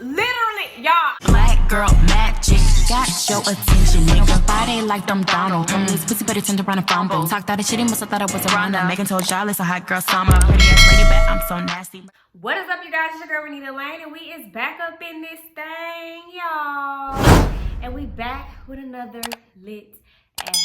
Literally, y'all. Black girl magic, got your attention. Make your body like them Donald. From this pussy, but it turned around and fumble. Talk that shit, he must have thought I was around her. Megan told y'all it's a hot girl summer. Pretty ass lady, but I'm so nasty. What is up, you guys? It's your girl Renitaalane, and we is back up in this thing, y'all. And we back with another lit ass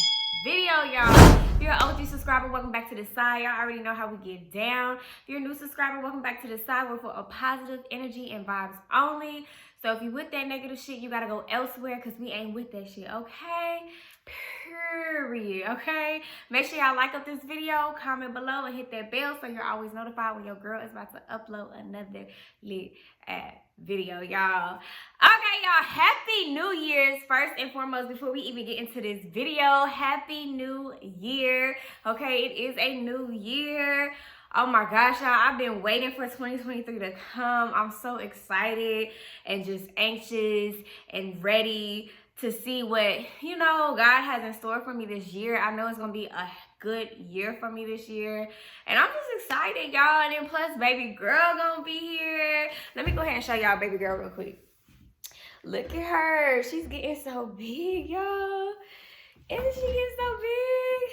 video, y'all. If you're an OG subscriber, welcome back to the side. Y'all already know how we get down. If you're a new subscriber, welcome back to the side. We're for a positive energy and vibes only. So if you with that negative shit, you gotta go elsewhere because we ain't with that shit, okay? Period, okay? Make sure y'all like up this video, comment below, and hit that bell so you're always notified when your girl is about to upload another lit ass video, y'all. Okay, y'all, happy New Year's first and foremost. Before we even get into this video, happy New Year. Okay, it is a new year. Oh my gosh, y'all, I've been waiting for 2023 to come. I'm so excited and just anxious and ready to see what, you know, God has in store for me this year. I know it's gonna be a good year for me this year, and I'm just excited, y'all. And then plus baby girl gonna be here. Let me go ahead and show y'all baby girl real quick. Look at her, she's getting so big, y'all. Isn't she getting so big?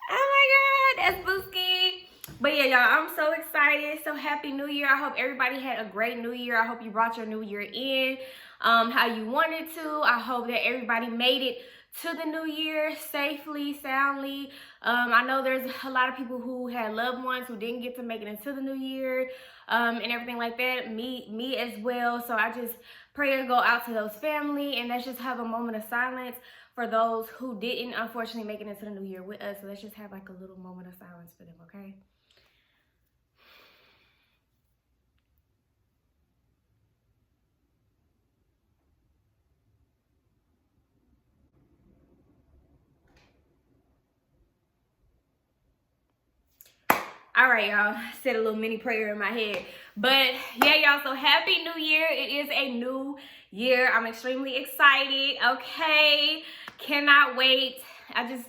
Oh my god, that's Booski. But yeah, y'all, I'm so excited. So happy New Year. I hope everybody had a great New Year. I hope you brought your New Year in how you wanted to. I hope that everybody made it to the New Year safely, soundly. I know there's a lot of people who had loved ones who didn't get to make it into the New Year and everything like that. Me as well. So I just pray to go out to those family, and let's just have a moment of silence for those who didn't unfortunately make it into the New Year with us. So let's just have like a little moment of silence for them, okay? All right, y'all, said a little mini prayer in my head. But yeah, y'all, so happy New Year. It is a new year. I'm extremely excited, okay? Cannot wait. I just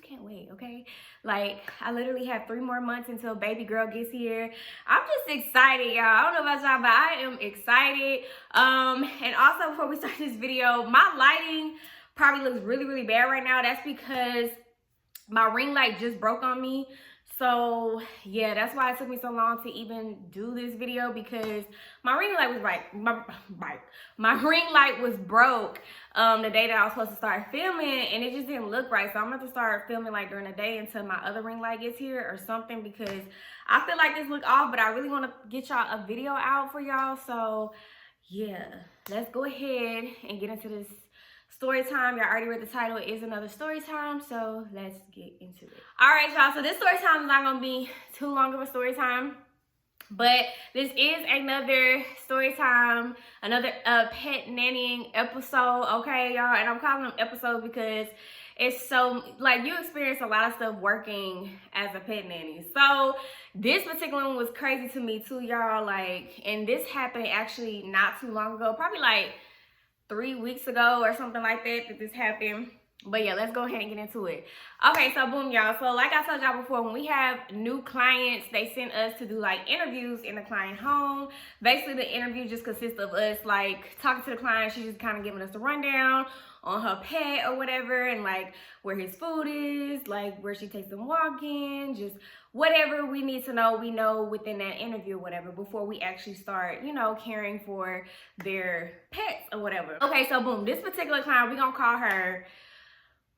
can't wait, okay? Like, I literally have 3 more months until baby girl gets here. I'm just excited, y'all. I don't know about y'all, but I am excited. And also, before we start this video, my lighting probably looks really, really bad right now. That's because my ring light just broke on me. So yeah, that's why it took me so long to even do this video, because my ring light was my ring light was broke the day that I was supposed to start filming, and it just didn't look right. So I'm gonna have to start filming like during the day until my other ring light gets here or something, because I feel like this look off, but I really want to get y'all a video out for y'all. So yeah, let's go ahead and get into this story time. Y'all already read the title. It is another story time, so let's get into it. All right, y'all, so this story time is not gonna be too long of a story time, but this is another story time, another pet nannying episode, okay, y'all? And I'm calling them episodes because it's so, like, you experience a lot of stuff working as a pet nanny. So this particular one was crazy to me too, y'all. Like, and this happened actually not too long ago, probably like 3 weeks ago or something like that this happened. But yeah, let's go ahead and get into it. Okay, so boom, y'all. So like I told y'all before, when we have new clients, they send us to do like interviews in the client home. Basically, the interview just consists of us like talking to the client. She's just kind of giving us a rundown on her pet or whatever, and like where his food is, like where she takes them walking, just whatever we need to know, we know within that interview or whatever, before we actually start, you know, caring for their pets or whatever. Okay, so boom, this particular client, we're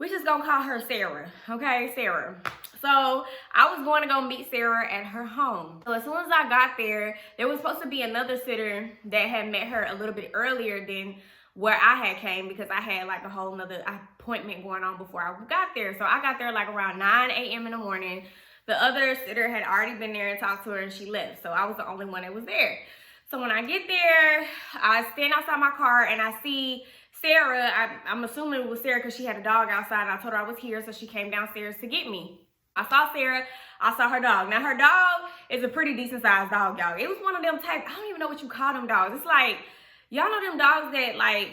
just gonna call her Sarah, okay? Sarah. So I was going to go meet Sarah at her home. So as soon as I got there, there was supposed to be another sitter that had met her a little bit earlier than where I had came, because I had like a whole nother appointment going on before I got there. So I got there like around 9 a.m. in the morning. The other sitter had already been there and talked to her, and she left. So I was the only one that was there. So when I get there, I stand outside my car and I see Sarah. I'm assuming it was Sarah because she had a dog outside, and I told her I was here, so she came downstairs to get me. I saw Sarah, I saw her dog. Now her dog is a pretty decent sized dog, y'all. It was one of them type, I don't even know what you call them dogs. It's like, y'all know them dogs that like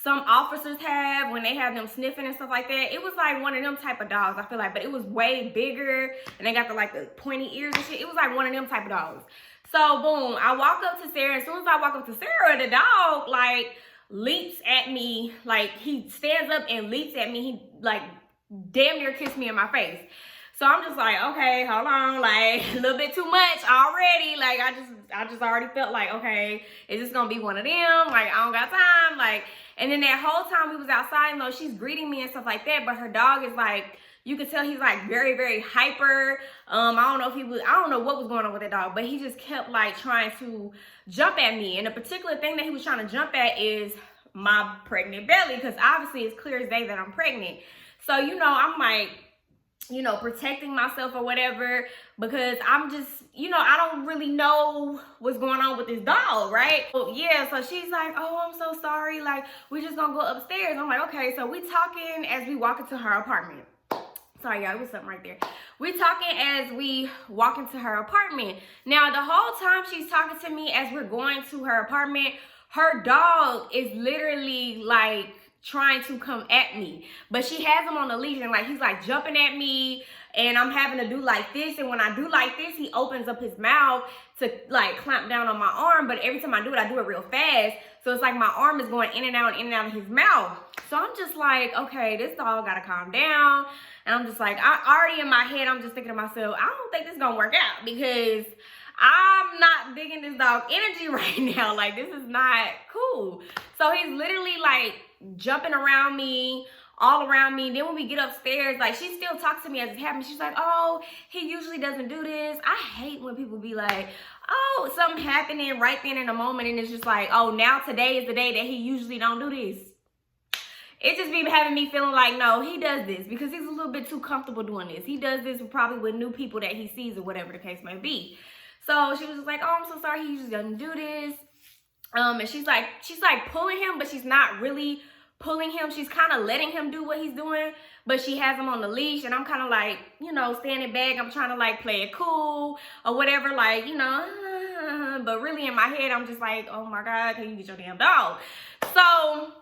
some officers have when they have them sniffing and stuff like that. It was like one of them type of dogs, I feel like, but it was way bigger, and they got the like the pointy ears and shit. It was like one of them type of dogs. So boom, I walk up to Sarah. As soon as I walk up to Sarah, the dog like leaps at me. Like he stands up and leaps at me. He like damn near kissed me in my face. So I'm just like, okay, hold on, like a little bit too much already. Like I just already felt like, okay, is this gonna be one of them? Like I don't got time. Like, and then that whole time we was outside, and though she's greeting me and stuff like that, but her dog is like, you could tell he's like very, very hyper. I don't know what was going on with that dog, but he just kept like trying to jump at me. And the particular thing that he was trying to jump at is my pregnant belly, because obviously it's clear as day that I'm pregnant. So, you know, I'm like, you know, protecting myself or whatever, because I'm just, you know, I don't really know what's going on with this dog, right? So, yeah, so she's like, oh, I'm so sorry. Like, we're just gonna go upstairs. I'm like, okay. So we talking as we walk into her apartment. Sorry, y'all, it was something right there. We talking as we walk into her apartment. Now, the whole time she's talking to me as we're going to her apartment, her dog is literally like trying to come at me, but she has him on the leash, and like he's like jumping at me, and I'm having to do like this, and when I do like this, he opens up his mouth to like clamp down on my arm, but every time I do it real fast, so it's like my arm is going in and out of his mouth. So I'm just like, okay, this dog gotta calm down. And I'm just like, I already in my head, I'm just thinking to myself, I don't think this is gonna work out, because I'm not digging this dog energy right now. Like, this is not cool. So he's literally like jumping around me, all around me. Then when we get upstairs, like she still talks to me as it's happening. She's like, oh, he usually doesn't do this. I hate when people be like, oh, something happening right then in the moment, and it's just like, oh, now today is the day that he usually don't do this. It just be having me feeling like, no, he does this because he's a little bit too comfortable doing this. He does this probably with new people that he sees or whatever the case may be. So she was just like, oh, I'm so sorry, he usually doesn't do this. And she's like pulling him, but she's not really pulling him. She's kind of letting him do what he's doing, but she has him on the leash, and I'm kind of like, you know, standing back. I'm trying to like play it cool or whatever, like, you know, but really in my head, I'm just like, oh my God, can you get your damn dog? So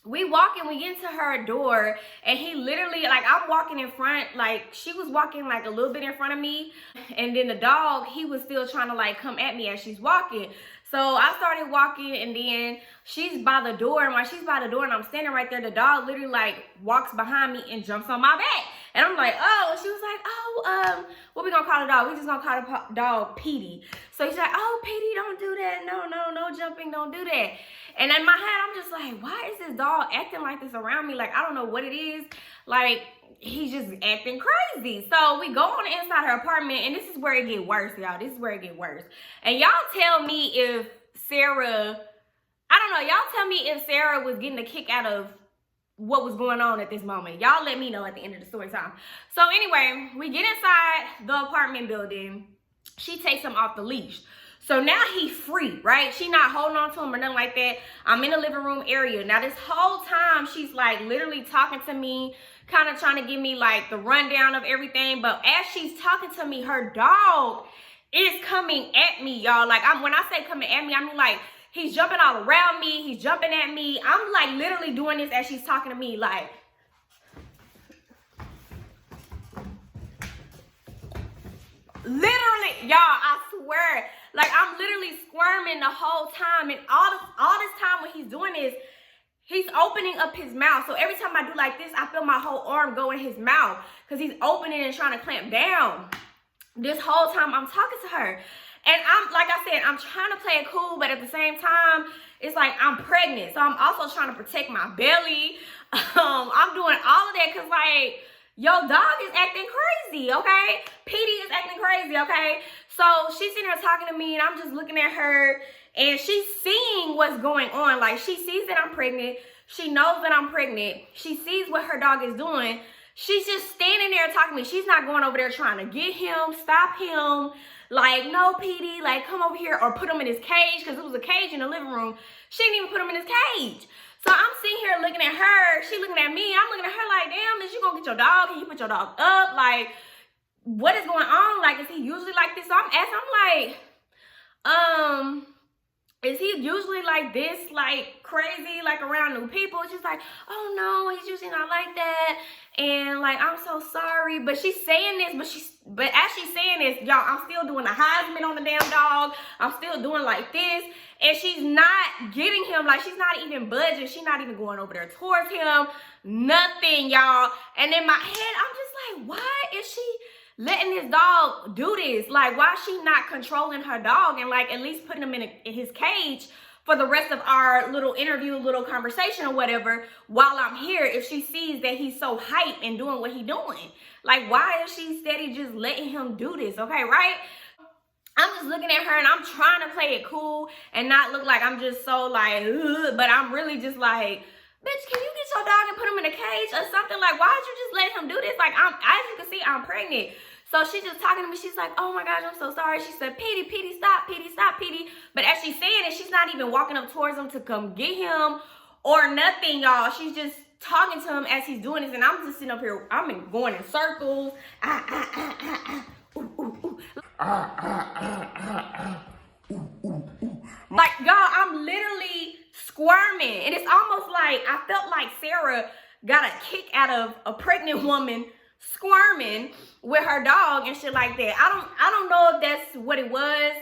we walk and we get into her door, and he literally, like, I'm walking in front, like she was walking like a little bit in front of me, and then the dog, he was still trying to like come at me as she's walking. So I started walking, and then she's by the door, and while she's by the door and I'm standing right there, the dog literally like walks behind me and jumps on my back. And I'm like, oh, she was like, oh, what we gonna call the dog? We just gonna call the dog Petey. So he's like, oh, Petey, don't do that. No jumping, don't do that. And in my head, I'm just like, why is this dog acting like this around me? Like, I don't know what it is. Like, he's just acting crazy. So we go on the inside her apartment, and this is where it get worse, y'all. This is where it get worse. And y'all tell me if Sarah, I don't know, y'all tell me if Sarah was getting a kick out of what was going on at this moment. Y'all let me know at the end of the story time. So anyway, we get inside the apartment building. She takes him off the leash. So now he's free, right? She not holding on to him or nothing like that. I'm in the living room area. Now this whole time, she's like literally talking to me, kind of trying to give me like the rundown of everything. But as she's talking to me, her dog is coming at me, y'all. Like, when I say coming at me, I mean like he's jumping all around me. He's jumping at me. I'm like literally doing this as she's talking to me, like. Literally, y'all, I swear. Like, I'm literally squirming the whole time. And all this time when he's doing this, he's opening up his mouth. So every time I do like this, I feel my whole arm go in his mouth, because he's opening and trying to clamp down. This whole time I'm talking to her. And I'm, like I said, I'm trying to play it cool, but at the same time, it's like I'm pregnant. So I'm also trying to protect my belly. I'm doing all of that because, like, your dog is acting crazy, okay? Petey is acting crazy, okay? So she's sitting there talking to me, and I'm just looking at her, and she's seeing what's going on. Like, she sees that I'm pregnant. She knows that I'm pregnant. She sees what her dog is doing. She's just standing there talking to me. She's not going over there trying to get him, stop him. Like, no, Petey, like, come over here, or put him in his cage, because it was a cage in the living room. She didn't even put him in his cage. So I'm sitting here looking at her. She looking at me. I'm looking at her like, damn, is you gonna get your dog? Can you put your dog up? Like, what is going on? Like, is he usually like this? So I'm asking, I'm like, is he usually like this, like crazy, like around new people? She's like, oh no, he's usually not like that. And like, I'm so sorry. But she's saying this, but as she's saying this, y'all, I'm still doing a Heisman on the damn dog. I'm still doing like this. And she's not getting him, like she's not even budging. She's not even going over there towards him. Nothing, y'all. And in my head, I'm just like, why is she letting this dog do this? Like, why is she not controlling her dog and like at least putting him in his cage for the rest of our little interview, little conversation or whatever while I'm here, if she sees that he's so hype and doing what he's doing? Like, why is she steady just letting him do this? Okay, right? I'm just looking at her and I'm trying to play it cool and not look like I'm just so like, ugh, but I'm really just like, bitch, can you get your dog and put him in a cage or something? Like, why would you just let him do this? Like, as you can see, I'm pregnant. So she's just talking to me. She's like, oh my gosh, I'm so sorry. She said, Petey, Petey, stop, Petey, stop, Petey. But as she's saying it, she's not even walking up towards him to come get him or nothing, y'all. She's just talking to him as he's doing this. And I'm just sitting up here. I'm going in circles. Ooh, ooh, ooh. Like, y'all, I'm literally squirming. And it's almost like I felt like Sarah got a kick out of a pregnant woman squirming with her dog and shit like that. I don't know if that's what it was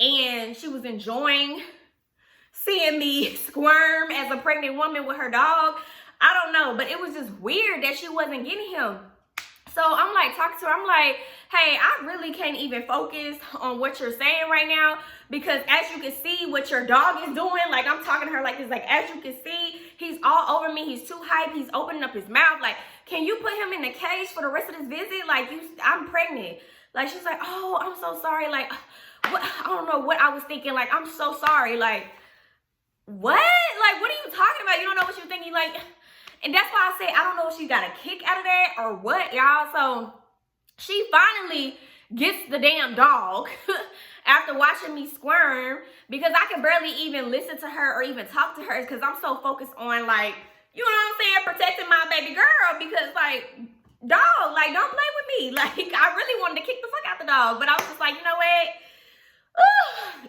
and she was enjoying seeing me squirm as a pregnant woman with her dog. I don't know, but it was just weird that she wasn't getting him. So I'm like talking to her, I'm like, hey, I really can't even focus on what you're saying right now, because as you can see what your dog is doing, like I'm talking to her like this, like as you can see, he's all over me, he's too hype, he's opening up his mouth, like, can you put him in the cage for the rest of this visit? Like, I'm pregnant. Like, she's like, oh, I'm so sorry, like, what? I don't know what I was thinking, like, I'm so sorry, like, what? Like, what are you talking about? You don't know what you're thinking, like. And that's why I say I don't know if she got a kick out of that or what, y'all. So she finally gets the damn dog after watching me squirm, because I can barely even listen to her or even talk to her because I'm so focused on, like, you know what I'm saying, protecting my baby girl, because like, dog, like, don't play with me. Like, I really wanted to kick the fuck out the dog, but I was just like, you know what?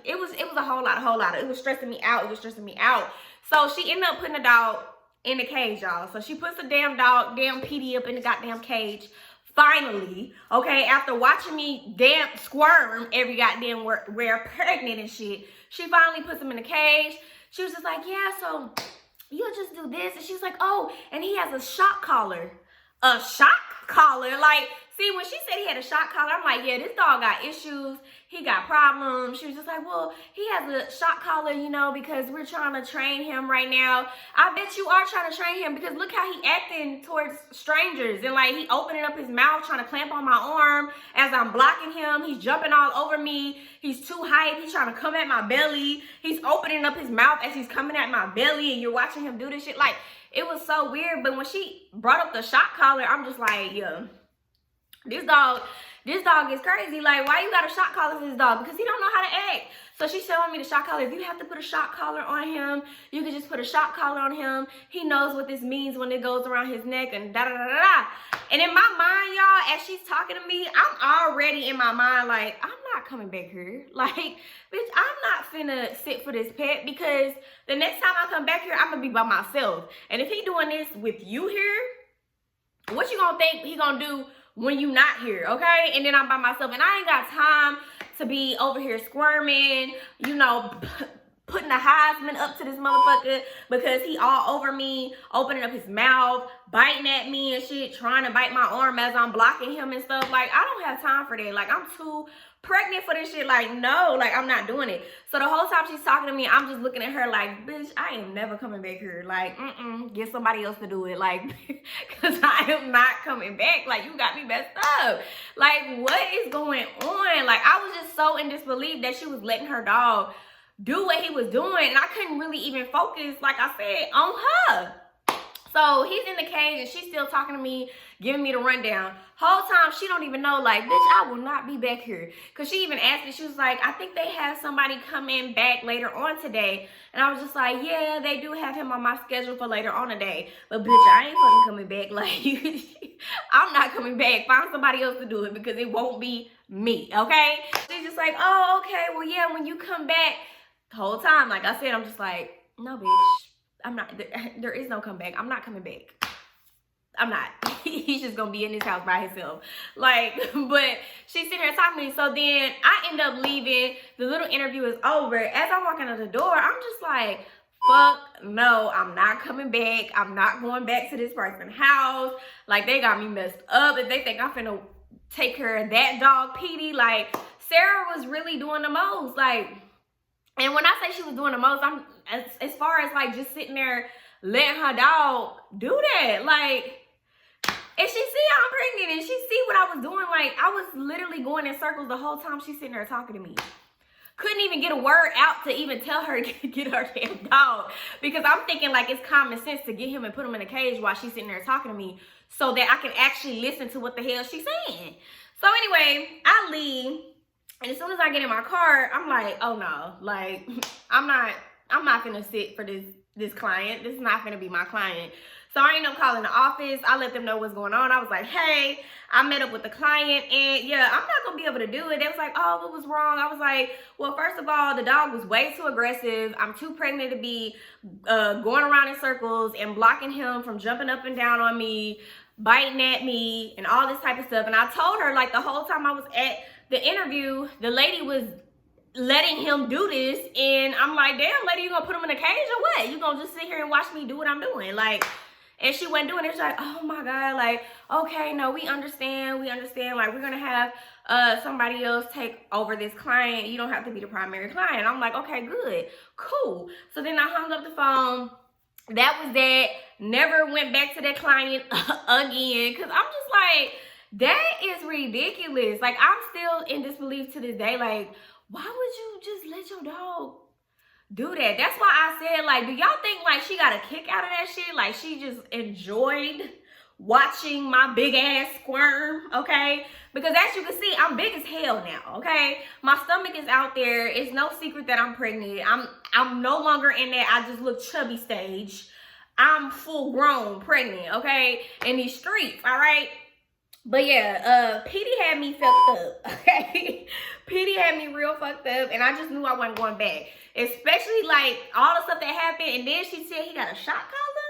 It was a whole lot. It was stressing me out. So she ended up putting the dog in the cage, y'all. So she puts the damn Petey up in the goddamn cage. Finally, okay, after watching me damn squirm every goddamn where pregnant and shit, she finally puts him in the cage. She was just like, yeah, so you'll just do this. And she's like, oh, and he has a shock collar. A shock collar? Like, see, when she said he had a shock collar, I'm like, yeah, this dog got issues. He got problems. She was just like, well, he has a shock collar, you know, because we're trying to train him right now. I bet you are trying to train him, because look how he acting towards strangers. And like, he opening up his mouth, trying to clamp on my arm as I'm blocking him. He's jumping all over me. He's too hype. He's trying to come at my belly. He's opening up his mouth as he's coming at my belly, and you're watching him do this shit. Like, it was so weird. But when she brought up the shock collar, I'm just like, yeah, this dog is crazy. Like, why you got a shock collar for this dog? Because he don't know how to act. So she's showing me the shock collar. If you have to put a shock collar on him, you can just put a shock collar on him. He knows what this means when it goes around his neck and da-da-da-da-da. And in my mind, y'all, as she's talking to me, I'm already in my mind like, I'm not coming back here. Like, bitch, I'm not finna sit for this pet, because the next time I come back here, I'm gonna be by myself. And if he doing this with you here, what you gonna think he gonna do when you not here, okay? And then I'm by myself, and I ain't got time to be over here squirming, you know, putting a Heisman up to this motherfucker because he all over me, opening up his mouth, biting at me and shit, trying to bite my arm as I'm blocking him and stuff. Like, I don't have time for that. Like, I'm too pregnant for this shit. Like, no, like, I'm not doing it. So the whole time she's talking to me, I'm just looking at her like, bitch, I am never coming back here. Like, get somebody else to do it. Like, because I am not coming back. Like, you got me messed up. Like, what is going on? Like, I was just so in disbelief that she was letting her dog do what he was doing, and I couldn't really even focus, like I said, on her. So he's in the cage and she's still talking to me, giving me the rundown. Whole time she don't even know, like, bitch, I will not be back here. Cause she even asked me, she was like, I think they have somebody coming back later on today. And I was just like, yeah, they do have him on my schedule for later on today. But bitch, I ain't fucking coming back. Like, I'm not coming back. Find somebody else to do it, because it won't be me, okay? She's just like, oh, okay, well, yeah, when you come back, The whole time, like I said, I'm just like, no, bitch, I'm not, there is no comeback. I'm not coming back. I'm not. He's just gonna be in this house by himself. Like, but she's sitting there talking to me. So then I end up leaving. The little interview is over. As I'm walking out the door, I'm just like, fuck no, I'm not coming back. I'm not going back to this person's house. Like, they got me messed up. If they think I'm finna take care of that dog, Petey, like, Sarah was really doing the most. Like, and when I say she was doing the most, I'm as far as like just sitting there letting her dog do that. Like, and she see I'm pregnant and she see what I was doing. Like, I was literally going in circles the whole time she's sitting there talking to me. Couldn't even get a word out to even tell her to get her damn dog. Because I'm thinking like it's common sense to get him and put him in a cage while she's sitting there talking to me so that I can actually listen to what the hell she's saying. So anyway, I leave. And as soon as I get in my car, I'm like, oh no. Like, I'm not gonna sit for this client. This is not gonna be my client. So I ended up calling the office. I let them know what's going on. I was like, hey, I met up with the client and yeah, I'm not gonna be able to do it. They was like, oh, what was wrong? I was like, well, first of all, the dog was way too aggressive. I'm too pregnant to be going around in circles and blocking him from jumping up and down on me, biting at me and all this type of stuff. And I told her like the whole time I was at the interview, the lady was letting him do this. And I'm like, damn, lady, you gonna put him in a cage or what? You gonna just sit here and watch me do what I'm doing? Like, and she wasn't doing it. She's like, oh my God, like, okay, no, we understand. Like, we're gonna have somebody else take over this client. You don't have to be the primary client. I'm like, okay, good, cool. So then I hung up the phone. That was that. Never went back to that client again. Cause I'm just like, that is ridiculous. Like, I'm still in disbelief to this day. Like, why would you just let your dog do that? That's why I said, like, do y'all think like she got a kick out of that shit? Like, she just enjoyed watching my big ass squirm, okay? Because as you can see, I'm big as hell now, okay? My stomach is out there. It's no secret that I'm pregnant. I'm no longer in that I just look chubby stage. I'm full grown pregnant, okay? In these streets, all right? But yeah, Petey had me fucked up, okay? Petey had me real fucked up, and I just knew I wasn't going back. Especially, like, all the stuff that happened, and then she said he got a shot collar?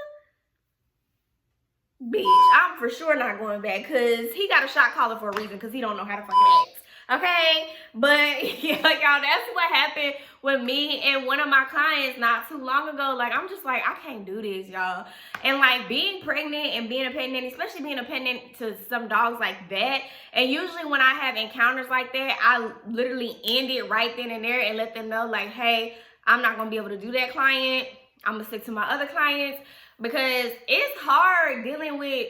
Bitch, I'm for sure not going back, because he got a shot collar for a reason, because he don't know how to fucking act. Okay? But, yeah, y'all, that's what happened with me and one of my clients not too long ago. Like, I'm just like, I can't do this, y'all. And, like, being pregnant and being a pet nanny, especially being a pet nanny to some dogs like that, and usually when I have encounters like that, I literally end it right then and there and let them know, like, hey, I'm not going to be able to do that client. I'm going to stick to my other clients, because it's hard dealing with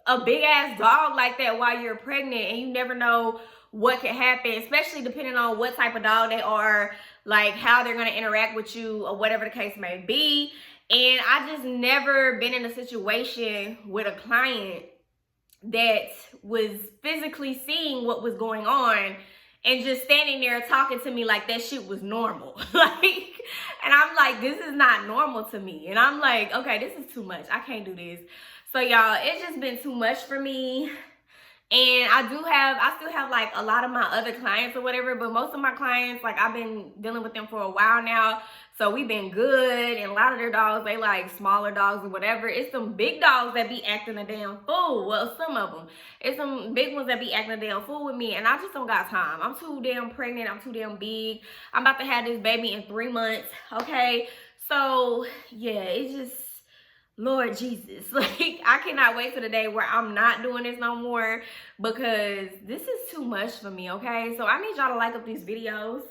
a big-ass dog like that while you're pregnant, and you never know what could happen, especially depending on what type of dog they are, like how they're going to interact with you or whatever the case may be. And I just never been in a situation with a client that was physically seeing what was going on and just standing there talking to me like that shit was normal. Like, and I'm like, this is not normal to me. And I'm like, okay, this is too much. I can't do this. So y'all, it's just been too much for me. And I still have like a lot of my other clients or whatever, but most of my clients, like, I've been dealing with them for a while now. So we've been good, and a lot of their dogs, they like smaller dogs or whatever. It's some big dogs that be acting a damn fool. Well, some of them. It's some big ones that be acting a damn fool with me, and I just don't got time. I'm too damn pregnant. I'm too damn big. I'm about to have this baby in 3 months, okay? So, yeah, it's just, Lord Jesus, like, I cannot wait till the day where I'm not doing this no more, because this is too much for me, okay? So I need y'all to like up these videos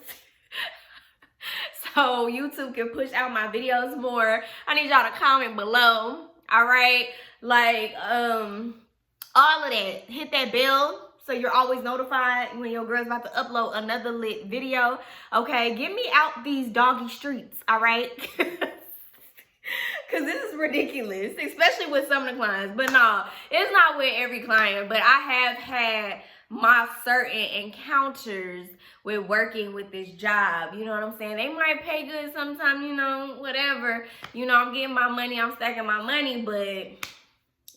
so YouTube can push out my videos more. I need y'all to comment below, all right? Like, all of that. Hit that bell so you're always notified when your girl's about to upload another lit video, okay? Get me out these doggy streets, all right? Because this is ridiculous, especially with some of the clients. But no, it's not with every client. But I have had my certain encounters with working with this job. You know what I'm saying? They might pay good sometimes, you know, whatever. You know, I'm getting my money, I'm stacking my money. But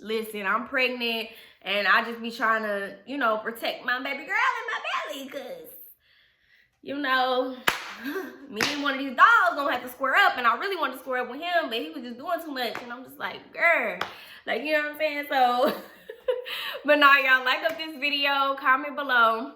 listen, I'm pregnant, and I just be trying to, you know, protect my baby girl in my belly. Because, you know, me and one of these dogs gonna have to square up, and I really wanted to square up with him, but he was just doing too much, and I'm just like, girl, like, you know what I'm saying? So, but nah, y'all, like up this video, comment below.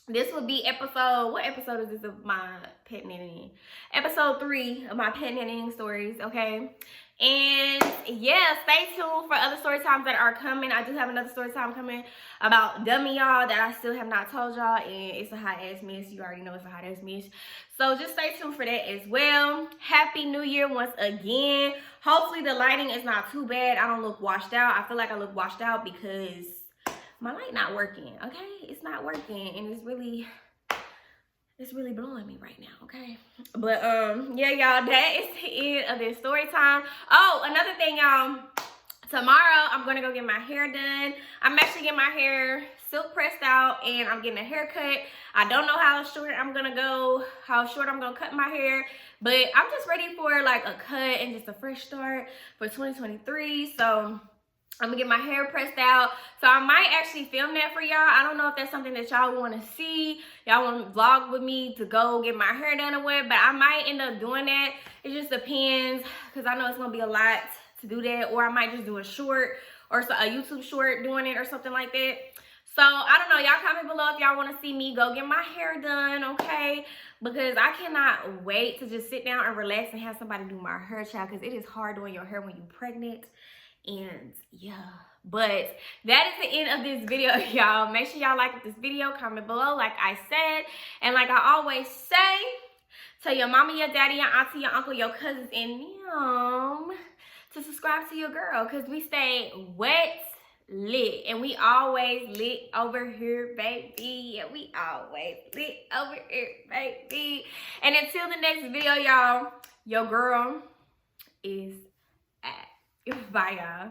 This will be episode, what episode is this of my pet knitting? Episode 3 of my pet knitting stories, okay? And yeah, stay tuned for other story times that are coming. I do have another story time coming about Dummy, y'all, that I still have not told y'all, and it's a hot ass mess. You already know it's a hot ass mess. So just stay tuned for that as well. Happy New Year once again. Hopefully the lighting is not too bad. I don't look washed out. I feel like I look washed out because my light not working, okay? It's not working, and it's really blowing me right now, okay? But yeah, y'all, that is the end of this story time. Oh, another thing, y'all, tomorrow I'm gonna go get my hair done. I'm actually getting my hair silk pressed out, and I'm getting a haircut. I don't know how short I'm gonna cut my hair, but I'm just ready for like a cut and just a fresh start for 2023. So I'm gonna get my hair pressed out. So I might actually film that for y'all. I don't know if that's something that y'all want to see. Y'all want to vlog with me to go get my hair done or what, but I might end up doing that. It just depends, because I know it's gonna be a lot to do that, or I might just do a short or a YouTube short doing it or something like that. So I don't know, y'all comment below if y'all want to see me go get my hair done, okay? Because I cannot wait to just sit down and relax and have somebody do my hair, child, because it is hard doing your hair when you're pregnant. And yeah, but that is the end of this video, y'all. Make sure y'all like this video, comment below like I said, and like I always say, tell your mama, your daddy, your auntie, your uncle, your cousins, and them to subscribe to your girl, because we stay wet lit, and we always lit over here, baby. Yeah, we always lit over here, baby. And until the next video, y'all, your girl is at. Bye, y'all.